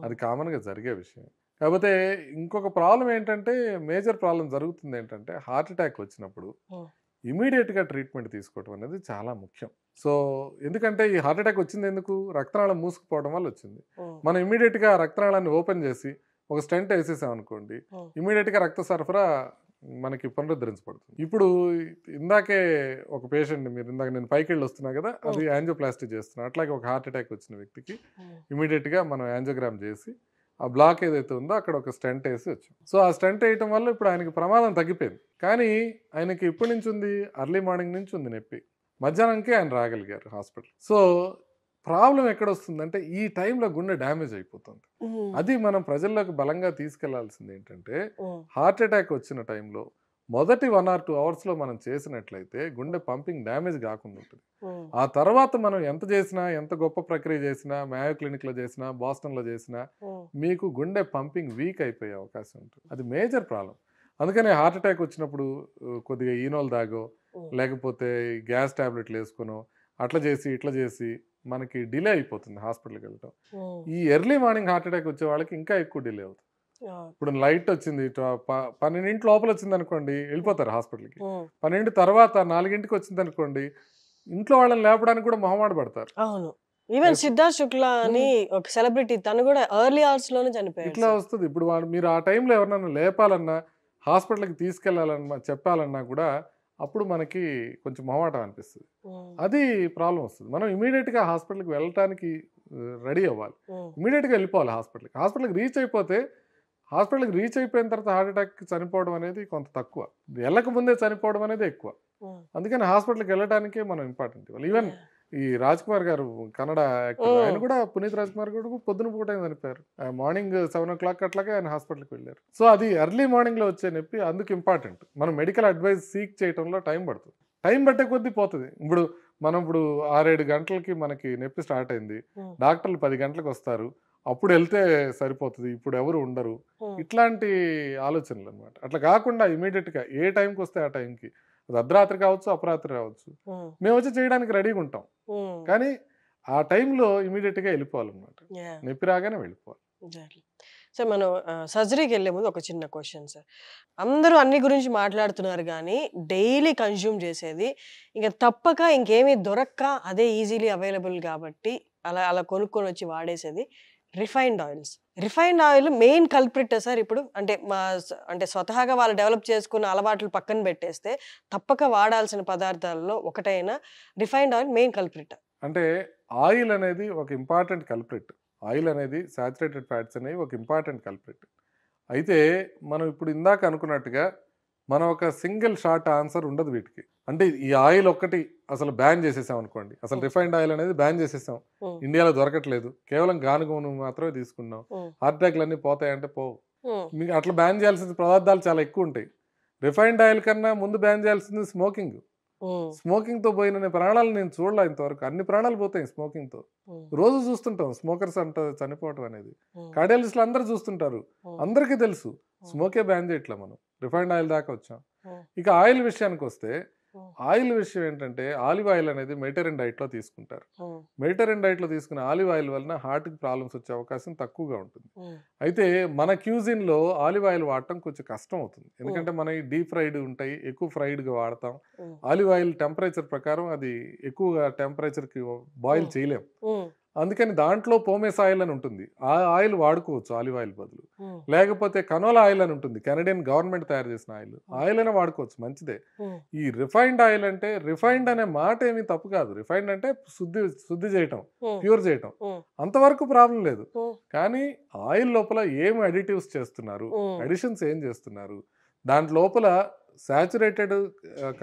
అది కామన్గా జరిగే విషయం. కాకపోతే ఇంకొక ప్రాబ్లం ఏంటంటే, మేజర్ ప్రాబ్లం జరుగుతుంది ఏంటంటే, హార్ట్ అటాక్ వచ్చినప్పుడు ఇమీడియట్గా ట్రీట్మెంట్ తీసుకోవడం అనేది చాలా ముఖ్యం. సో ఎందుకంటే ఈ హార్ట్ అటాక్ వచ్చింది ఎందుకు? రక్తనాళం మూసుకుపోవడం వల్ల వచ్చింది. మనం ఇమీడియట్గా రక్తనాళాన్ని ఓపెన్ చేసి ఒక స్టెంట్ వేసేసాం అనుకోండి, ఇమీడియట్గా రక్త సరఫరా మనకి పునరుద్ధరించబడుతుంది. ఇప్పుడు ఇందాకే ఒక పేషెంట్, మీరు ఇందాక నేను పైకి వెళ్ళి వస్తున్నా కదా, అది యాంజియోప్లాస్టీ చేస్తున్నా. అట్లాగే ఒక హార్ట్ అటాక్ వచ్చిన వ్యక్తికి ఇమీడియట్గా మనం యాంజియోగ్రామ్ చేసి ఆ బ్లాక్ ఏదైతే ఉందో అక్కడ ఒక స్టెంట్ వేసి వచ్చాం. సో ఆ స్టెంట్ వేయటం వల్ల ఇప్పుడు ఆయనకి ప్రమాదం తగ్గిపోయింది. కానీ ఆయనకి ఎప్పటి నుంచి ఉంది? అర్లీ మార్నింగ్ నుంచి ఉంది నొప్పి. మధ్యాహ్నంకే ఆయన రాగలిగారు హాస్పిటల్. సో ప్రాబ్లం ఎక్కడ వస్తుందంటే, ఈ టైంలో గుండె డ్యామేజ్ అయిపోతుంది. అది మనం ప్రజల్లోకి బలంగా తీసుకెళ్లాల్సింది ఏంటంటే, హార్ట్ అటాక్ వచ్చిన టైంలో మొదటి 1 or 2 అవర్స్లో మనం చేసినట్లయితే గుండె పంపింగ్ డ్యామేజ్ కాకుండా ఉంటుంది. ఆ తర్వాత మనం ఎంత చేసినా, ఎంత గొప్ప ప్రక్రియ చేసినా, మాయో క్లినిక్లో చేసినా, బాస్టన్లో చేసినా, మీకు గుండె పంపింగ్ వీక్ అయిపోయే అవకాశం ఉంటుంది. అది మేజర్ ప్రాబ్లం. అందుకని హార్ట్ అటాక్ వచ్చినప్పుడు కొద్దిగా ఈనోల్ దాగో, లేకపోతే గ్యాస్ టాబ్లెట్లు వేసుకునో, అట్లా చేసి ఇట్లా చేసి మనకి డిలే అయిపోతుంది హాస్పిటల్కి వెళ్ళటం. ఈ ఎర్లీ మార్నింగ్ హార్ట్ అటాక్ వచ్చే వాళ్ళకి ఇంకా ఎక్కువ డిలే అవుతుంది. ఇప్పుడు లైట్ వచ్చింది 12 లోపల వచ్చింది అనుకోండి, వెళ్ళిపోతారు హాస్పిటల్కి. 12 తర్వాత 4 వచ్చింది అనుకోండి, ఇంట్లో వాళ్ళని లేపడానికి కూడా మొహమాట పడతారు. అవును, ఈవెన్ సిద్ధార్థ్ శుక్లా అని ఒక సెలబ్రిటీ, తను కూడా ఎర్లీ అవర్స్ లోనే చనిపోయాడు. ఇట్లా వస్తుంది. ఇప్పుడు మీరు ఆ టైంలో ఎవరినైనా లేపాలన్నా, హాస్పిటల్కి తీసుకెళ్లాలన్నా, చెప్పాలన్నా కూడా అప్పుడు మనకి కొంచెం మొహమాటం అనిపిస్తుంది. అది ప్రాబ్లం వస్తుంది. మనం ఇమీడియట్గా హాస్పిటల్కి వెళ్ళటానికి రెడీ అవ్వాలి. ఇమీడియట్గా వెళ్ళిపోవాలి హాస్పిటల్కి. హాస్పిటల్కి రీచ్ అయిపోతే, హాస్పిటల్కి రీచ్ అయిపోయిన తర్వాత హార్ట్ అటాక్ చనిపోవడం అనేది కొంత తక్కువ, వెళ్ళక ముందే చనిపోవడం అనేది ఎక్కువ. అందుకని హాస్పిటల్కి వెళ్ళడానికే మనం ఇంపార్టెంట్ ఇవ్వాలి. ఈవెన్ ఈ రాజ్ కుమార్ గారు, కన్నడ యాక్టర్, ఆయన కూడా, పునీత్ రాజ్ కుమార్ గారు పొద్దున పూట చనిపోయారు. మార్నింగ్ 7 o'clock అట్లాగే ఆయన హాస్పిటల్కి వెళ్ళారు. సో అది ఎర్లీ మార్నింగ్లో వచ్చే నొప్పి, అందుకు ఇంపార్టెంట్. మనం మెడికల్ అడ్వైస్ సీక్ చేయడంలో టైం పడుతుంది. టైం పట్టే కొద్దీ పోతుంది. మనం 6-7 గంటలకి మనకి నొప్పి స్టార్ట్ అయింది, డాక్టర్లు 10 గంటలకు వస్తారు, అప్పుడు వెళ్తే సరిపోతుంది, ఇప్పుడు ఎవరు ఉండరు, ఇట్లాంటి ఆలోచనలు అనమాట. అట్లా కాకుండా ఇమీడియట్గా ఏ టైంకి వస్తే ఆ టైంకి, అది అర్ధరాత్రి కావచ్చు, అపరాత్రి రావచ్చు, మేము వచ్చి చేయడానికి రెడీగా ఉంటాం. కానీ ఆ టైంలో ఇమీడియట్గా వెళ్ళిపోవాలన్నమాట. నొప్పి రాగానే వెళ్ళిపోవాలి. సార్, మనం సర్జరీకి వెళ్ళే ముందు ఒక చిన్న క్వశ్చన్ సార్. అందరూ అన్ని గురించి మాట్లాడుతున్నారు కానీ డైలీ కన్జ్యూమ్ చేసేది, ఇంకా తప్పక ఇంకేమీ దొరక్క అదే ఈజీలీ అవైలబుల్ కాబట్టి అలా కొనుక్కొని వచ్చి వాడేసేది refined oils. Refined oil main culprit sir ఇప్పుడు. అంటే స్వతహాగా వాళ్ళు డెవలప్ చేసుకున్న అలవాట్లు పక్కన పెట్టేస్తే తప్పక వాడాల్సిన పదార్థాల్లో ఒకటైన రిఫైన్డ్ ఆయిల్ మెయిన్ కల్ప్రిట్. అంటే ఆయిల్ అనేది ఒక ఇంపార్టెంట్ కల్ప్రిట్. ఆయిల్ అనేది సాచురేటెడ్ ఫ్యాట్స్ అనేవి ఒక ఇంపార్టెంట్ కల్ప్రిట్. అయితే మనం ఇప్పుడు ఇందాక అనుకున్నట్టుగా మనం ఒక సింగిల్ షార్ట్ ఆన్సర్ ఉండదు వీటికి. అంటే ఈ ఆయిల్ ఒక్కటి అసలు బ్యాన్ చేసేసాం అనుకోండి, అసలు రిఫైన్డ్ ఆయిల్ అనేది బ్యాన్ చేసేసాం, ఇండియాలో దొరకట్లేదు, కేవలం గానుగను మాత్రమే తీసుకున్నాం, హార్ట్ అటాక్లు అన్నీ పోతాయంటే పోవు. మీకు అట్లా బ్యాన్ చేయాల్సిన పదార్థాలు చాలా ఎక్కువ ఉంటాయి. రిఫైన్డ్ ఆయిల్ కన్నా ముందు బ్యాన్ చేయాల్సింది స్మోకింగ్. స్మోకింగ్ తో పోయిన ప్రాణాలు నేను చూడలే ఇంతవరకు. అన్ని ప్రాణాలు పోతాయి స్మోకింగ్ తో. రోజు చూస్తుంటాం స్మోకర్స్ అంట చనిపోవటం అనేది. కార్డియాలజిస్టులు అందరూ చూస్తుంటారు, అందరికీ తెలుసు. స్మోకే బ్యాన్ చేయట్లే, మనం రిఫైన్డ్ ఆయిల్ దాకా వచ్చాం. ఇక ఆయిల్ విషయానికి వస్తే, ఆయిల్ విషయం ఏంటంటే, ఆలివ్ ఆయిల్ అనేది మెడిటరేనియన్ డైట్ లో తీసుకుంటారు. మెడిటరేనియన్ డైట్ లో తీసుకున్న ఆలివ్ ఆయిల్ వలన హార్ట్ కి ప్రాబ్లమ్స్ వచ్చే అవకాశం తక్కువగా ఉంటుంది. అయితే మన క్యూజిన్ లో ఆలివ్ ఆయిల్ వాడటం కొంచెం కష్టం అవుతుంది. ఎందుకంటే మన డీప్ ఫ్రైడ్ ఉంటాయి, ఎక్కువ ఫ్రైడ్ గా వాడతాం. ఆలివ్ ఆయిల్ టెంపరేచర్ ప్రకారం అది ఎక్కువగా టెంపరేచర్ కి బాయిల్ చేయలేం. అందుకని దాంట్లో పోమేస్ ఆయిల్ అని ఉంటుంది, ఆ ఆయిల్ వాడుకోవచ్చు ఆలివ్ ఆయిల్ బదులు. లేకపోతే కనోలా ఆయిల్ అని ఉంటుంది, కెనడియన్ గవర్నమెంట్ తయారు చేసిన ఆయిల్ అయినా వాడుకోవచ్చు, మంచిదే. ఈ రిఫైన్డ్ ఆయిల్ అంటే, రిఫైన్డ్ అనే మాట ఏమీ తప్పు కాదు. రిఫైన్డ్ అంటే శుద్ధి చేయటం, ప్యూర్ చేయటం, అంతవరకు ప్రాబ్లం లేదు. కానీ ఆయిల్ లోపల ఏం అడిటివ్స్ చేస్తున్నారు, అడిషన్స్ ఏం చేస్తున్నారు, దాంట్ లోపల సాచురేటెడ్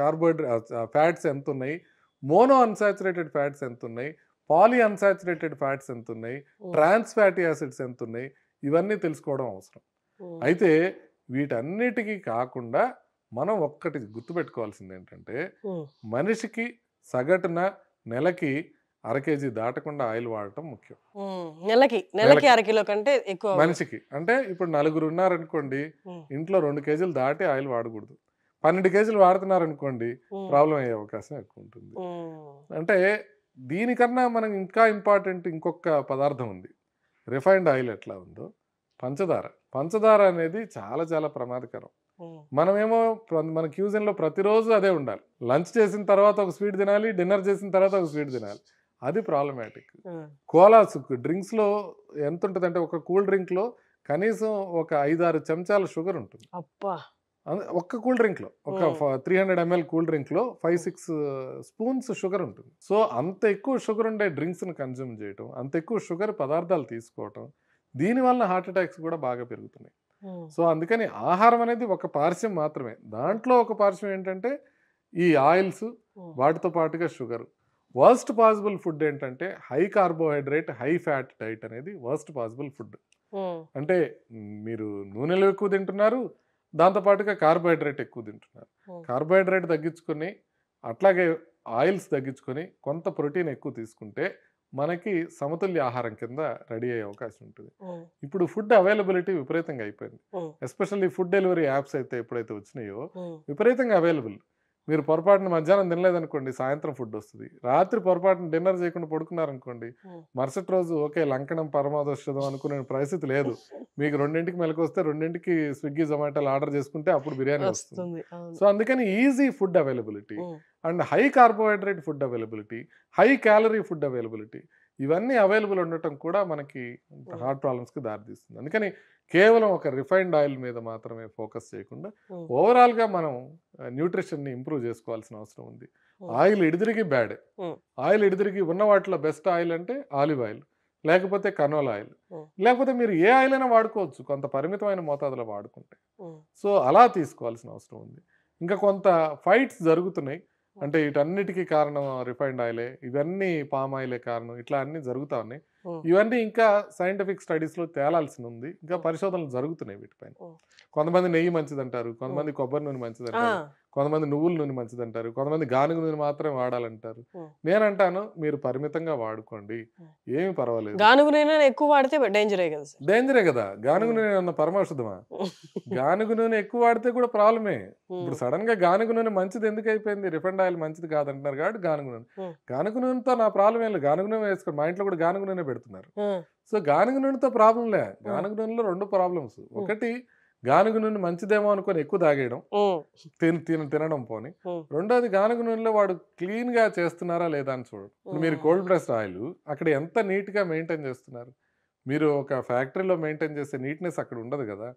కార్బోహైడ్రేట్ ఫ్యాట్స్ ఎంత ఉన్నాయి, మోనో అన్సాచురేటెడ్ ఫ్యాట్స్ ఎంత ఉన్నాయి, పాలీ అన్సాచురేటెడ్ ఫ్యాట్స్ ఎంత ఉన్నాయి, ట్రాన్స్ ఫ్యాటీ యాసిడ్స్ ఎంత ఉన్నాయి, ఇవన్నీ తెలుసుకోవడం అవసరం. అయితే వీటన్నిటికీ కాకుండా మనం ఒక్కటి గుర్తుపెట్టుకోవాల్సింది ఏంటంటే ఉమ్, మనిషికి సగటున నెలకి 1/2 kg దాటకుండా ఆయిల్ వాడటం ముఖ్యం. నెలకి నెలకి. 1/2 కిలో కంటే ఎక్కువ మనిషికి అంటే ఇప్పుడు 4 ఉన్నారనుకోండి, ఉమ్, ఇంట్లో 2 kgలు దాటి ఆయిల్ వాడకూడదు. 12 kgలు వాడుతున్నారనుకోండి, ఉమ్, ప్రాబ్లం అయ్యే అవకాశం ఎక్కువ ఉంటుంది. ఉమ్, అంటే దీనికన్నా మనం ఇంకా ఇంపార్టెంట్ ఇంకొక పదార్థం ఉంది. రిఫైన్డ్ ఆయిల్ ఎట్లా ఉందో పంచదార అనేది చాలా చాలా ప్రమాదకరం. ఉమ్, మనమేమో మన క్యూజన్లో ప్రతిరోజు అదే ఉండాలి. లంచ్ చేసిన తర్వాత ఒక స్వీట్ తినాలి, డిన్నర్ చేసిన తర్వాత ఒక స్వీట్ తినాలి. అది ప్రాబ్లమాటిక్. ఉమ్, కోలాస్ డ్రింక్స్లో ఎంత ఉంటుంది అంటే ఒక కూల్ డ్రింక్లో కనీసం ఒక 5-6 చెంచాల షుగర్ ఉంటుంది. అబ్బా ఒక్క కూల్ డ్రింక్లో ఒక 300 ml కూల్ డ్రింక్లో 5-6 స్పూన్స్ షుగర్ ఉంటుంది. సో అంత ఎక్కువ షుగర్ ఉండే డ్రింక్స్ని కన్జ్యూమ్ చేయటం, అంత ఎక్కువ షుగర్ పదార్థాలు తీసుకోవటం, దీనివల్ల హార్ట్ అటాక్స్ కూడా బాగా పెరుగుతున్నాయి. ఉమ్, సో అందుకని ఆహారం అనేది ఒక పార్శ్యం మాత్రమే. దాంట్లో ఒక పార్శ్యం ఏంటంటే ఈ ఆయిల్స్, ఉమ్, వాటితో పాటుగా షుగర్. వర్స్ట్ పాసిబుల్ ఫుడ్ ఏంటంటే high carbohydrate high fat diet అనేది వర్స్ట్ పాసిబుల్ ఫుడ్. ఉమ్, అంటే మీరు నూనెలు ఎక్కువ తింటున్నారు, దాంతోపాటుగా కార్బోహైడ్రేట్ ఎక్కువ తింటున్నారు. ఉమ్, కార్బోహైడ్రేట్ తగ్గించుకొని అట్లాగే ఆయిల్స్ తగ్గించుకొని కొంత ప్రోటీన్ ఎక్కువ తీసుకుంటే మనకి సమతుల్య ఆహారం కింద రెడీ అయ్యే అవకాశం ఉంటుంది. ఉమ్, ఇప్పుడు ఫుడ్ అవైలబిలిటీ విపరీతంగా అయిపోయింది. ఉమ్, ఎస్పెషల్లీ ఫుడ్ డెలివరీ యాప్స్ అయితే ఎప్పుడైతే వచ్చినాయో ఉమ్, విపరీతంగా అవైలబుల్. మీరు పొరపాటున మధ్యాహ్నం తినలేదనుకోండి, సాయంత్రం ఫుడ్ వస్తుంది. రాత్రి పొరపాటున డిన్నర్ చేయకుండా పడుకున్నారనుకోండి, మరుసటి రోజు ఓకే లంకణం పరమాదోషదం అనుకునే పరిస్థితి లేదు. మీకు 2ంటికి మెలకు వస్తే 2ంటికి స్విగ్గీ జొమాటోలు ఆర్డర్ చేసుకుంటే అప్పుడు బిర్యానీ వస్తుంది. వస్తుంది అవును. సో అందుకని easy food availability um, and high carbohydrate food availability, high calorie food availability, ఇవన్నీ అవైలబుల్ ఉండటం కూడా మనకి హార్ట్ ప్రాబ్లమ్స్కి దారితీస్తుంది. అందుకని కేవలం ఒక రిఫైన్డ్ ఆయిల్ మీద మాత్రమే ఫోకస్ చేయకుండా ఉమ్, ఓవరాల్గా మనం న్యూట్రిషన్ని ఇంప్రూవ్ చేసుకోవాల్సిన అవసరం ఉంది. ఆయిల్ ఎడిదిరిగి బ్యాడ్. ఉమ్, ఆయిల్ ఎడిదిరిగి ఉన్న వాటిలో బెస్ట్ ఆయిల్ అంటే ఆలివ్ ఆయిల్, లేకపోతే కనోలా ఆయిల్, ఉమ్, లేకపోతే మీరు ఏ ఆయిల్ అయినా వాడుకోవచ్చు కొంత పరిమితమైన మోతాదులో వాడుకుంటే. ఉమ్, సో అలా తీసుకోవాల్సిన అవసరం ఉంది. ఇంకా కొంత ఫైట్స్ జరుగుతున్నాయి. అంటే వీటన్నిటికీ కారణం రిఫైన్డ్ ఆయిలే, ఇవన్నీ పామ్ ఆయిలే కారణం, ఇట్లా అన్నీ జరుగుతూ ఉన్నాయి. ఉమ్, ఇవన్నీ ఇంకా సైంటిఫిక్ స్టడీస్లో తేలాల్సి ఉంది. ఇంకా పరిశోధనలు జరుగుతున్నాయి వీటిపైన. ఉమ్. కొంతమంది నెయ్యి మంచిదంటారు, కొంతమంది కొబ్బరి నూనె మంచిదంటారు, కొంతమంది నువ్వుల నూనె మంచిదంటారు, కొంతమంది గానుగ నూనె మాత్రమే వాడాలంటారు. నేనంటాను మీరు పరిమితంగా వాడుకోండి, ఏమి పర్వాలేదు. గానుగ నూనె ఎక్కువ వాడితే డేంజరే కదా సార్. డేంజరే కదా, గానుగ నూనె అన్న పరమౌషధమా? గానుగ నూనె ఎక్కువ వాడితే కూడా ప్రాబ్లమే. ఇప్పుడు సడన్ గా గానుగ నూనె మంచిది ఎందుకు అయిపోయింది? రిఫైండ్ ఆయిల్ మంచిది కాదంటున్నారు కాబట్టి గానుగ నూనె. గానుగ నూనెతో నా ప్రాబ్లం ఏం లేదు, గానుగ నూనె వేసుకోండి. మా ఇంట్లో కూడా గానుగ నూనె పెడుతున్నారు. సో గానుగ నూనెతో ప్రాబ్లం లే. గానుగ నూనెలో 2 ప్రాబ్లమ్స్. ఒకటి గానుగ నూనె మంచిదేమో అనుకొని ఎక్కువ తాగేయడం, తినడం పోని. రెండోది గానుగ నూనెలో వాడు క్లీన్ గా చేస్తున్నారా లేదా అని చూడండి. ఇప్పుడు మీరు కోల్డ్ ప్రెస్డ్ ఆయిల్ అక్కడ ఎంత నీట్ గా మెయింటైన్ చేస్తున్నారు? మీరు ఒక ఫ్యాక్టరీలో మెయింటైన్ చేసే నీట్నెస్ అక్కడ ఉండదు కదా.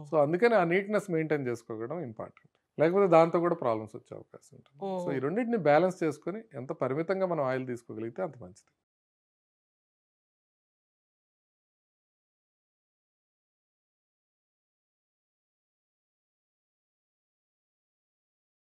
సో అందుకని ఆ నీట్నెస్ మెయింటైన్ చేసుకోవడం ఇంపార్టెంట్. లేకపోతే దాంతో కూడా ప్రాబ్లమ్స్ వచ్చే అవకాశం ఉంటుంది. సో ఈ రెండింటిని బ్యాలెన్స్ చేసుకొని ఎంత పరిమితంగా మనం ఆయిల్ తీసుకోగలిగితే అంత మంచిది.